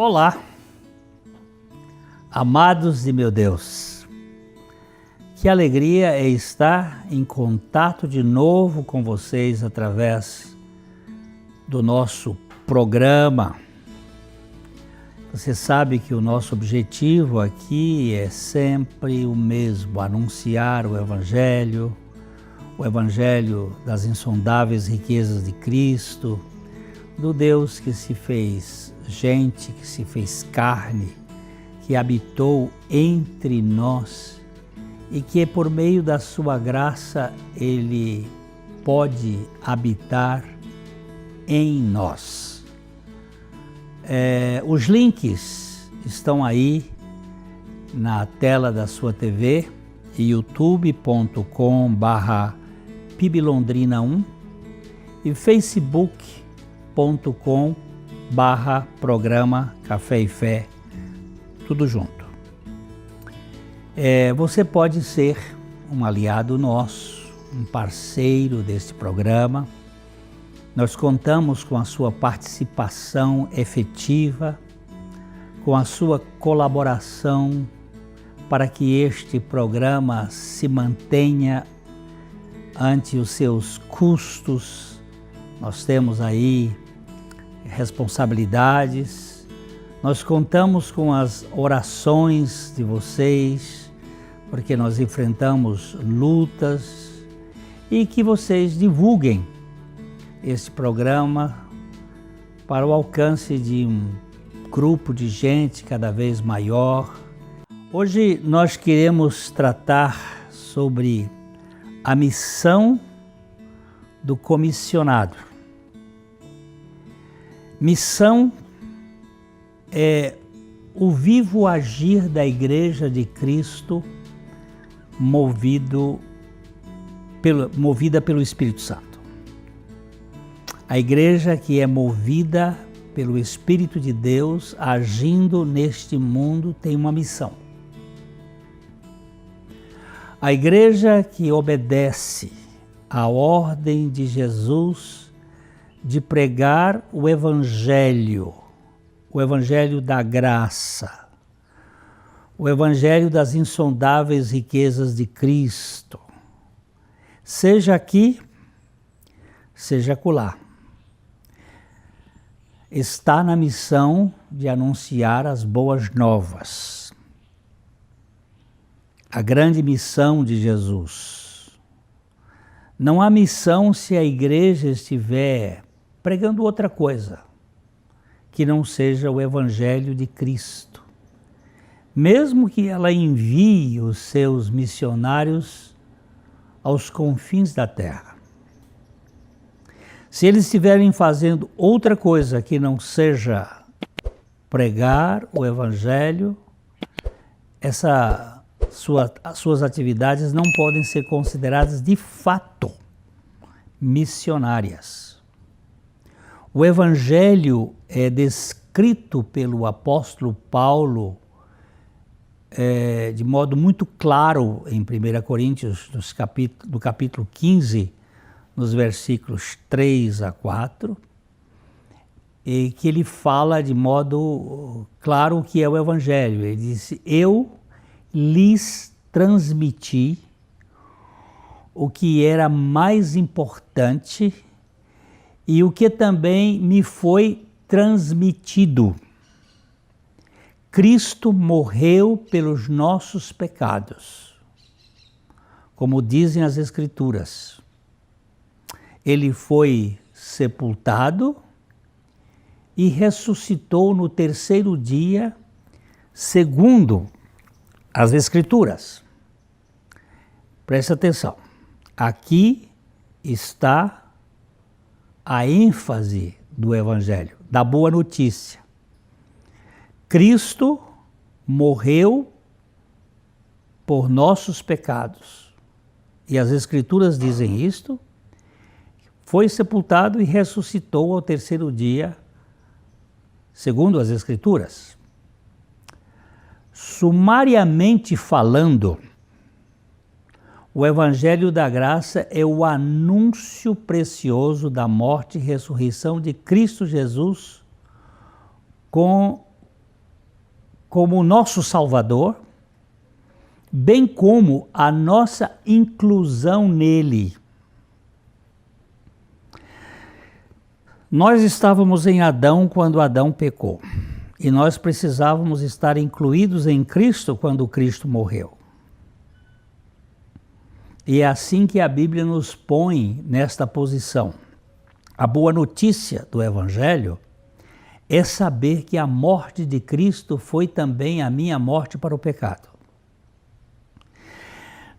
Olá, amados de meu Deus, que alegria é estar em contato de novo com vocês através do nosso programa. Você sabe que o nosso objetivo aqui é sempre o mesmo, anunciar o Evangelho das insondáveis riquezas de Cristo, do Deus que se fez gente, que se fez carne, que habitou entre nós e que por meio da sua graça Ele pode habitar em nós. Os links estão aí na tela da sua TV, youtube.com/piblondrina1 e facebook.com/programa Café e Fé, tudo junto. Você pode ser um aliado nosso, um parceiro deste programa. Nós contamos com a sua participação efetiva, com a sua colaboração para que este programa se mantenha ante os seus custos. Nós temos aí responsabilidades, nós contamos com as orações de vocês, porque nós enfrentamos lutas, e que vocês divulguem este programa para o alcance de um grupo de gente cada vez maior. Hoje nós queremos tratar sobre a missão do comissionado. Missão é o vivo agir da Igreja de Cristo movida pelo Espírito Santo. A igreja que é movida pelo Espírito de Deus agindo neste mundo tem uma missão. A igreja que obedece à ordem de Jesus de pregar o Evangelho da graça, o Evangelho das insondáveis riquezas de Cristo, seja aqui, seja acolá, está na missão de anunciar as boas novas, a grande missão de Jesus. Não há missão se a igreja estiver pregando outra coisa que não seja o Evangelho de Cristo. Mesmo que ela envie os seus missionários aos confins da terra. Se eles estiverem fazendo outra coisa que não seja pregar o Evangelho, as suas atividades não podem ser consideradas de fato missionárias. O Evangelho é descrito pelo apóstolo Paulo de modo muito claro em 1 Coríntios, do capítulo 15, nos versículos 3 a 4, e que ele fala de modo claro o que é o Evangelho. Ele disse: eu lhes transmiti o que era mais importante e o que também me foi transmitido. Cristo morreu pelos nossos pecados, como dizem as Escrituras. Ele foi sepultado e ressuscitou no terceiro dia, segundo as Escrituras. Preste atenção. Aqui está a ênfase do Evangelho, da boa notícia. Cristo morreu por nossos pecados. E as Escrituras dizem isto. Foi sepultado e ressuscitou ao terceiro dia, segundo as Escrituras. Sumariamente falando, o Evangelho da Graça é o anúncio precioso da morte e ressurreição de Cristo Jesus com como o nosso Salvador, bem como a nossa inclusão nele. Nós estávamos em Adão quando Adão pecou, e nós precisávamos estar incluídos em Cristo quando Cristo morreu. E é assim que a Bíblia nos põe nesta posição. A boa notícia do Evangelho é saber que a morte de Cristo foi também a minha morte para o pecado.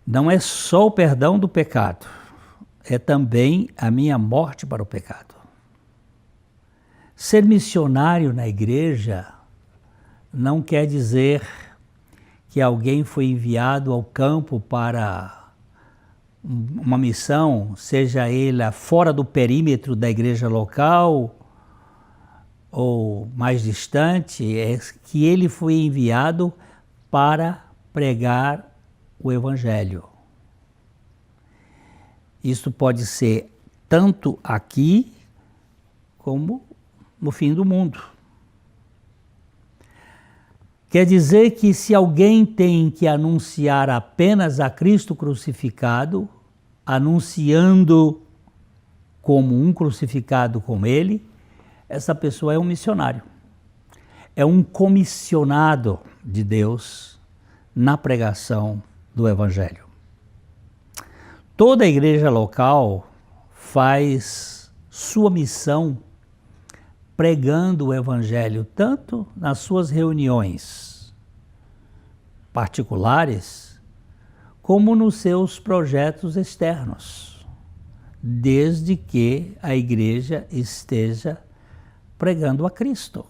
Não é só o perdão do pecado, é também a minha morte para o pecado. Ser missionário na igreja não quer dizer que alguém foi enviado ao campo para uma missão, seja ele fora do perímetro da igreja local ou mais distante, é que ele foi enviado para pregar o Evangelho. Isso pode ser tanto aqui como no fim do mundo. Quer dizer que se alguém tem que anunciar apenas a Cristo crucificado, anunciando como um crucificado com ele, essa pessoa é um missionário. É um comissionado de Deus na pregação do Evangelho. Toda a igreja local faz sua missão pregando o Evangelho, tanto nas suas reuniões particulares, como nos seus projetos externos, desde que a igreja esteja pregando a Cristo.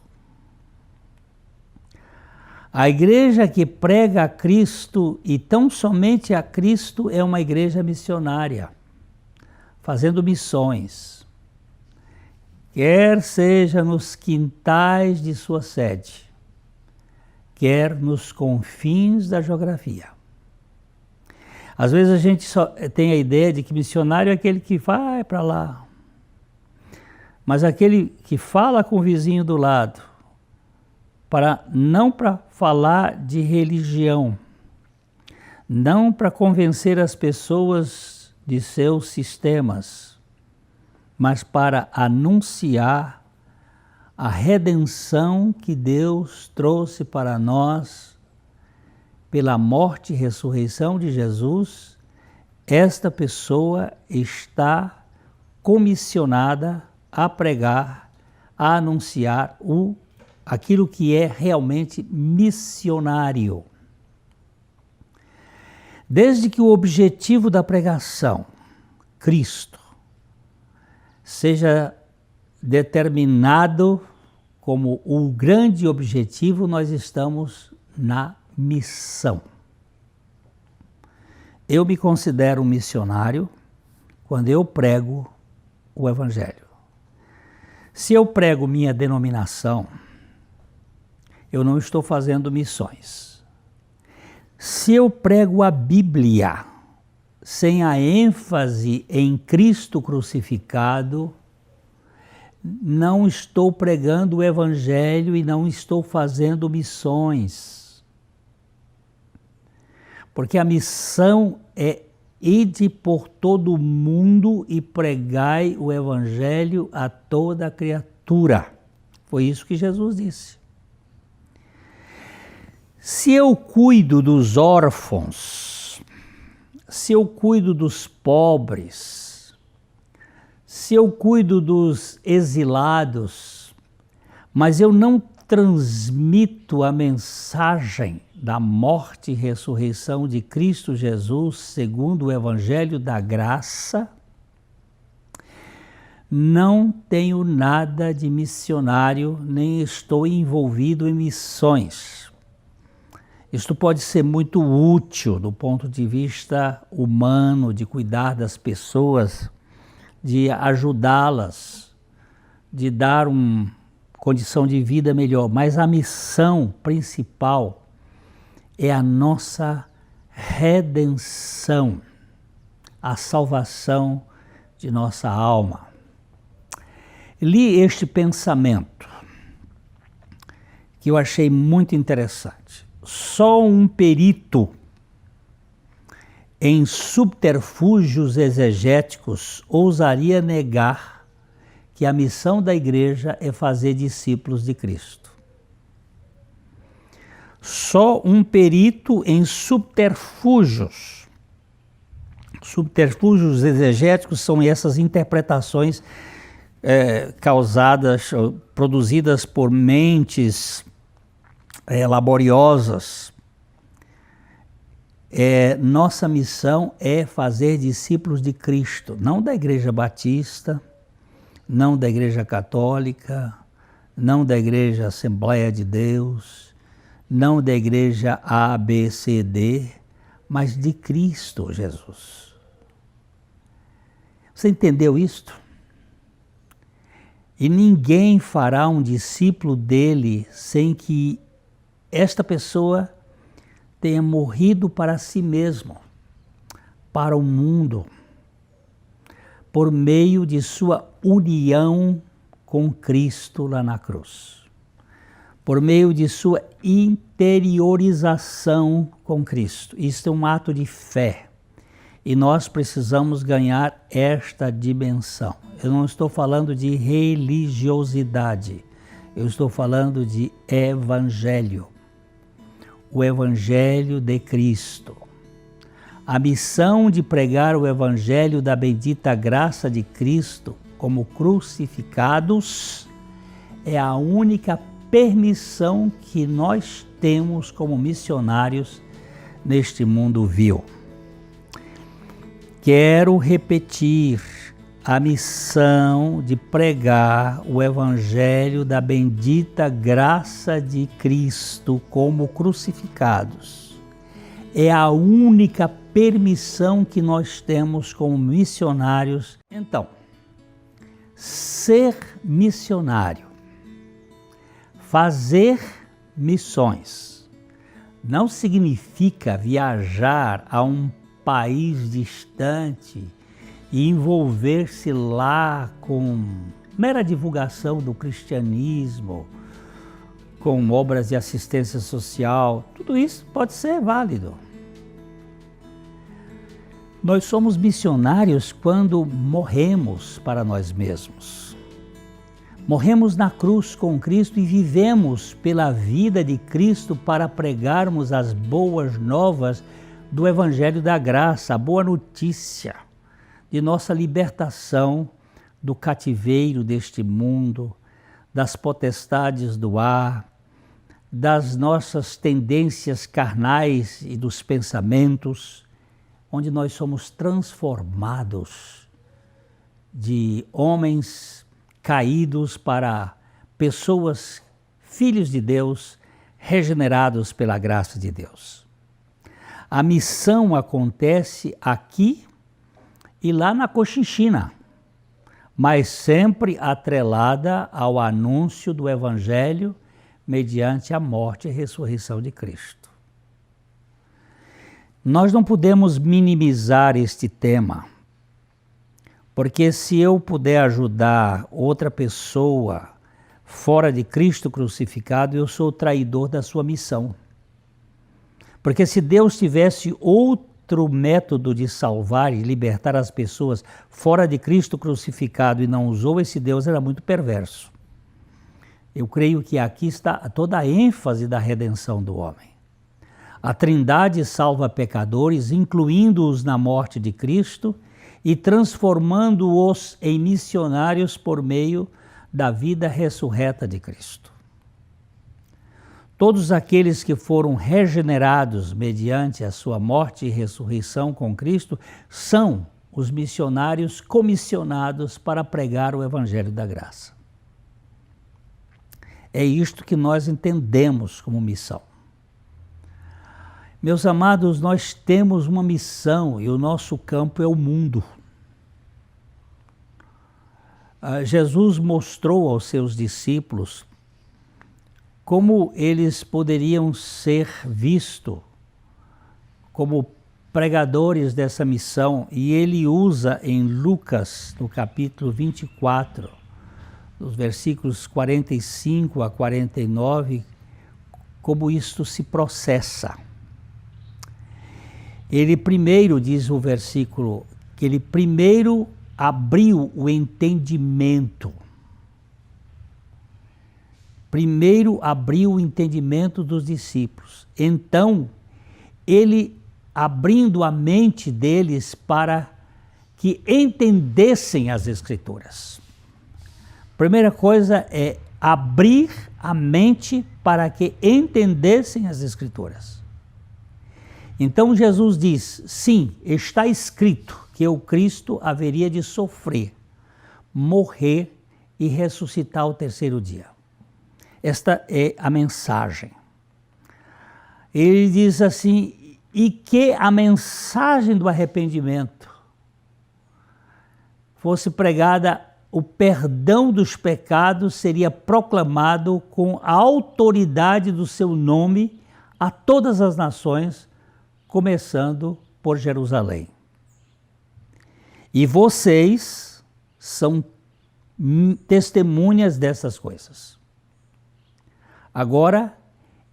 A igreja que prega a Cristo e tão somente a Cristo é uma igreja missionária, fazendo missões, quer seja nos quintais de sua sede, quer nos confins da geografia. Às vezes a gente só tem a ideia de que missionário é aquele que vai para lá, mas aquele que fala com o vizinho do lado, não para falar de religião, não para convencer as pessoas de seus sistemas, mas para anunciar a redenção que Deus trouxe para nós pela morte e ressurreição de Jesus. Esta pessoa está comissionada a pregar, a anunciar aquilo que é realmente missionário. Desde que o objetivo da pregação, Cristo, seja determinado como o grande objetivo, nós estamos na missão. Eu me considero um missionário quando eu prego o Evangelho. Se eu prego minha denominação, eu não estou fazendo missões. Se eu prego a Bíblia sem a ênfase em Cristo crucificado, não estou pregando o Evangelho e não estou fazendo missões. Porque a missão é ide por todo o mundo e pregai o Evangelho a toda criatura. Foi isso que Jesus disse. Se eu cuido dos órfãos, se eu cuido dos pobres, se eu cuido dos exilados, mas eu não transmito a mensagem da morte e ressurreição de Cristo Jesus segundo o Evangelho da graça, não tenho nada de missionário, nem estou envolvido em missões. Isto pode ser muito útil do ponto de vista humano, de cuidar das pessoas, de ajudá-las, de dar uma condição de vida melhor. Mas a missão principal é a nossa redenção, a salvação de nossa alma. Li este pensamento, que eu achei muito interessante. Só um perito em subterfúgios exegéticos ousaria negar que a missão da igreja é fazer discípulos de Cristo. Só um perito em subterfúgios. Subterfúgios exegéticos são essas interpretações produzidas por mentes laboriosas. Nossa missão é fazer discípulos de Cristo, não da Igreja Batista, não da Igreja Católica, não da Igreja Assembleia de Deus, não da Igreja A, B, C, D, mas de Cristo Jesus. Você entendeu isto? E ninguém fará um discípulo dele sem que esta pessoa tenha morrido para si mesmo, para o mundo, por meio de sua união com Cristo lá na cruz, por meio de sua interiorização com Cristo. Isto é um ato de fé e nós precisamos ganhar esta dimensão. Eu não estou falando de religiosidade, eu estou falando de evangelho. O Evangelho de Cristo. A missão de pregar o Evangelho da bendita graça de Cristo como crucificados é a única permissão que nós temos como missionários neste mundo vil. Quero repetir a missão de pregar o Evangelho da bendita graça de Cristo como crucificados. É a única permissão que nós temos como missionários. Então, ser missionário, fazer missões, não significa viajar a um país distante e envolver-se lá com mera divulgação do cristianismo, com obras de assistência social. Tudo isso pode ser válido. Nós somos missionários quando morremos para nós mesmos. Morremos na cruz com Cristo e vivemos pela vida de Cristo para pregarmos as boas novas do Evangelho da Graça, a boa notícia de nossa libertação do cativeiro deste mundo, das potestades do ar, das nossas tendências carnais e dos pensamentos, onde nós somos transformados de homens caídos para pessoas, filhos de Deus, regenerados pela graça de Deus. A missão acontece aqui e lá na Cochinchina, mas sempre atrelada ao anúncio do Evangelho mediante a morte e ressurreição de Cristo. Nós não podemos minimizar este tema, porque se eu puder ajudar outra pessoa fora de Cristo crucificado, eu sou o traidor da sua missão. Porque se Deus tivesse outro método de salvar e libertar as pessoas fora de Cristo crucificado e não usou, esse Deus era muito perverso. Eu creio que aqui está toda a ênfase da redenção do homem. A Trindade salva pecadores, incluindo-os na morte de Cristo e transformando-os em missionários por meio da vida ressurreta de Cristo. Todos aqueles que foram regenerados mediante a sua morte e ressurreição com Cristo são os missionários comissionados para pregar o Evangelho da Graça. É isto que nós entendemos como missão. Meus amados, nós temos uma missão e o nosso campo é o mundo. Jesus mostrou aos seus discípulos como eles poderiam ser vistos como pregadores dessa missão, e ele usa em Lucas, no capítulo 24, dos versículos 45 a 49, como isto se processa. Ele primeiro, diz o versículo, que ele primeiro abriu o entendimento. Primeiro abriu o entendimento dos discípulos. Então, ele abrindo a mente deles para que entendessem as Escrituras. Primeira coisa é abrir a mente para que entendessem as Escrituras. Então Jesus diz, sim, está escrito que o Cristo haveria de sofrer, morrer e ressuscitar ao terceiro dia. Esta é a mensagem. Ele diz assim, e que a mensagem do arrependimento fosse pregada, o perdão dos pecados seria proclamado com a autoridade do seu nome a todas as nações, começando por Jerusalém. E vocês são testemunhas dessas coisas. Agora,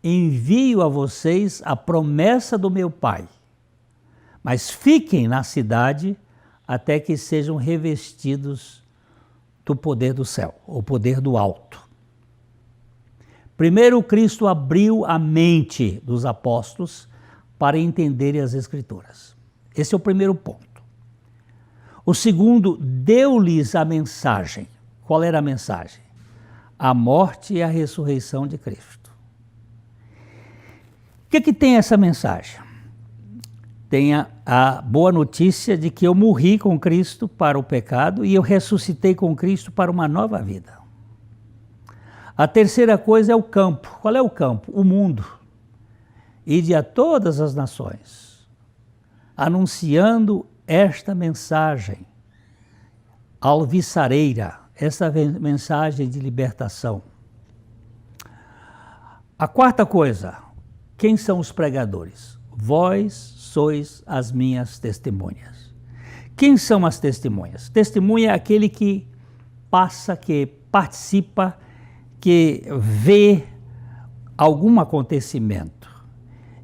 envio a vocês a promessa do meu Pai, mas fiquem na cidade até que sejam revestidos do poder do céu, o poder do alto. Primeiro, Cristo abriu a mente dos apóstolos para entenderem as Escrituras. Esse é o primeiro ponto. O segundo, deu-lhes a mensagem. Qual era a mensagem? A morte e a ressurreição de Cristo. O que tem essa mensagem? Tem a boa notícia de que eu morri com Cristo para o pecado e eu ressuscitei com Cristo para uma nova vida. A terceira coisa é o campo. Qual é o campo? O mundo. Ide a todas as nações, anunciando esta mensagem alvissareira, essa mensagem de libertação. A quarta coisa, quem são os pregadores? Vós sois as minhas testemunhas. Quem são as testemunhas? Testemunha é aquele que passa, que participa, que vê algum acontecimento.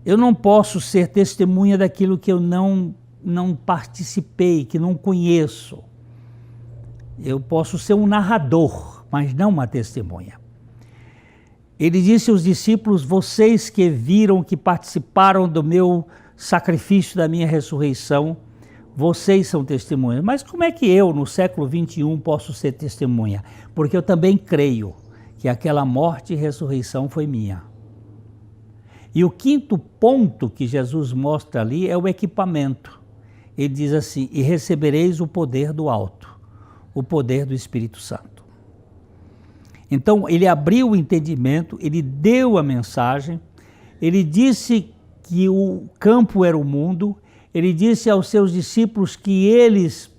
Eu não posso ser testemunha daquilo que eu não participei, que não conheço. Eu posso ser um narrador, mas não uma testemunha. Ele disse aos discípulos, vocês que viram, que participaram do meu sacrifício, da minha ressurreição, vocês são testemunhas. Mas como é que eu, no século XXI, posso ser testemunha? Porque eu também creio que aquela morte e ressurreição foi minha. E o quinto ponto que Jesus mostra ali é o equipamento. Ele diz assim, e recebereis o poder do alto, o poder do Espírito Santo. Então, ele abriu o entendimento, ele deu a mensagem, ele disse que o campo era o mundo, ele disse aos seus discípulos que eles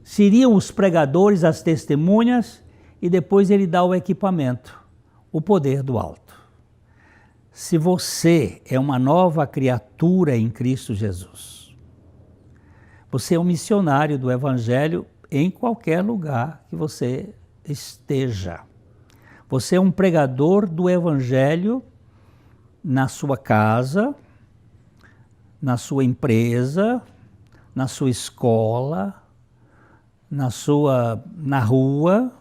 seriam os pregadores, as testemunhas, e depois ele dá o equipamento, o poder do alto. Se você é uma nova criatura em Cristo Jesus, você é um missionário do Evangelho em qualquer lugar que você esteja. Você é um pregador do Evangelho na sua casa, na sua empresa, na sua escola, na rua,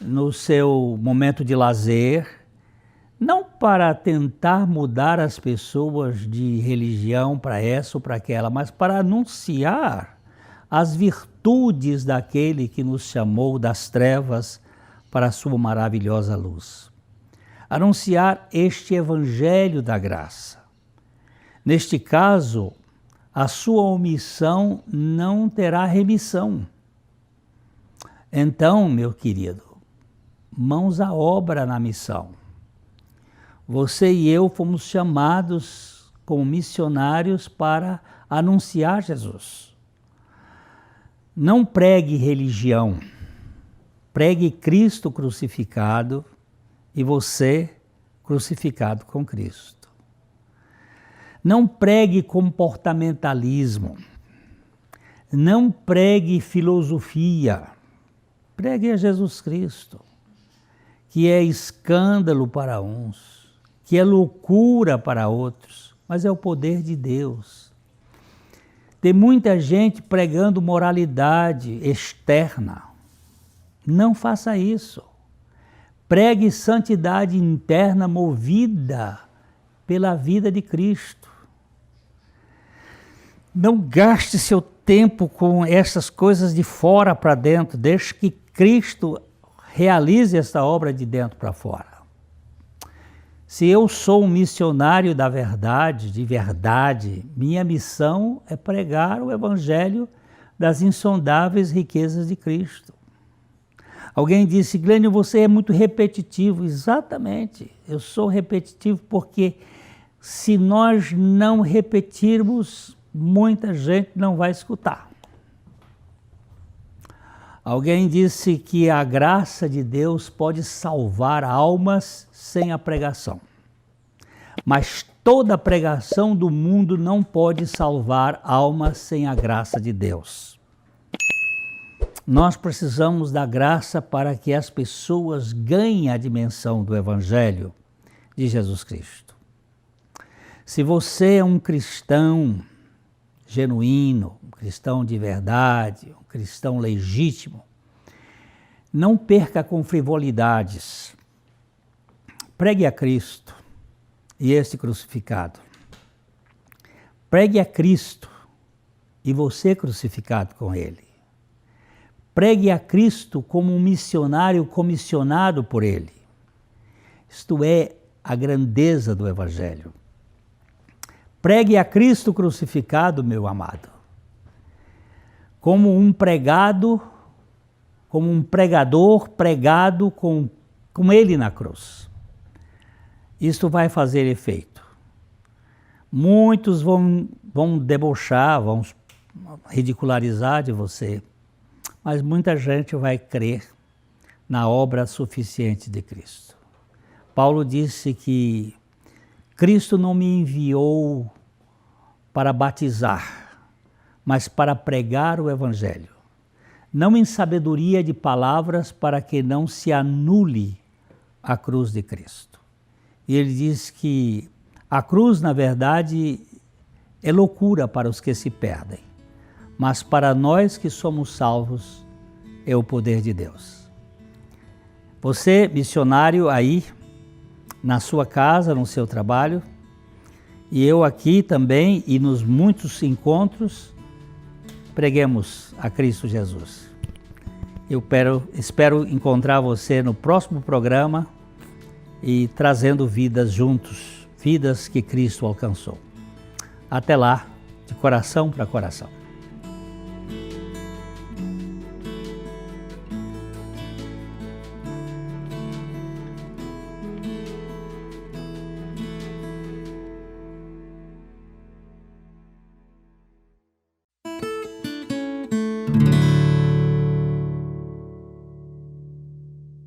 no seu momento de lazer, não para tentar mudar as pessoas de religião para essa ou para aquela, mas para anunciar as virtudes daquele que nos chamou das trevas para a sua maravilhosa luz. Anunciar este evangelho da graça. Neste caso, a sua omissão não terá remissão. Então, meu querido, mãos à obra na missão. Você e eu fomos chamados como missionários para anunciar Jesus. Não pregue religião, pregue Cristo crucificado e você crucificado com Cristo. Não pregue comportamentalismo, não pregue filosofia, pregue a Jesus Cristo. que é escândalo para uns, que é loucura para outros, mas é o poder de Deus. Tem muita gente pregando moralidade externa. Não faça isso. Pregue santidade interna movida pela vida de Cristo. Não gaste seu tempo com essas coisas de fora para dentro. Deixe que Cristo realize essa obra de dentro para fora. Se eu sou um missionário da verdade, de verdade, minha missão é pregar o evangelho das insondáveis riquezas de Cristo. Alguém disse, Glênio, você é muito repetitivo. Exatamente, eu sou repetitivo porque se nós não repetirmos, muita gente não vai escutar. Alguém disse que a graça de Deus pode salvar almas sem a pregação. Mas toda pregação do mundo não pode salvar almas sem a graça de Deus. Nós precisamos da graça para que as pessoas ganhem a dimensão do Evangelho de Jesus Cristo. Se você é um cristão genuíno, um cristão de verdade, um cristão legítimo, não perca com frivolidades. Pregue a Cristo e este crucificado. Pregue a Cristo e você crucificado com Ele. Pregue a Cristo como um missionário comissionado por Ele. Isto é a grandeza do Evangelho. Pregue a Cristo crucificado, meu amado, como um pregador pregado com Ele na cruz. Isto vai fazer efeito. Muitos vão debochar, vão ridicularizar de você, mas muita gente vai crer na obra suficiente de Cristo. Paulo disse que Cristo não me enviou para batizar, mas para pregar o Evangelho. Não em sabedoria de palavras, para que não se anule a cruz de Cristo. E ele diz que a cruz, na verdade, é loucura para os que se perdem, mas para nós que somos salvos, é o poder de Deus. Você, missionário aí, na sua casa, no seu trabalho, e eu aqui também, e nos muitos encontros, preguemos a Cristo Jesus. Eu espero encontrar você no próximo programa e trazendo vidas juntos, vidas que Cristo alcançou. Até lá, de coração para coração.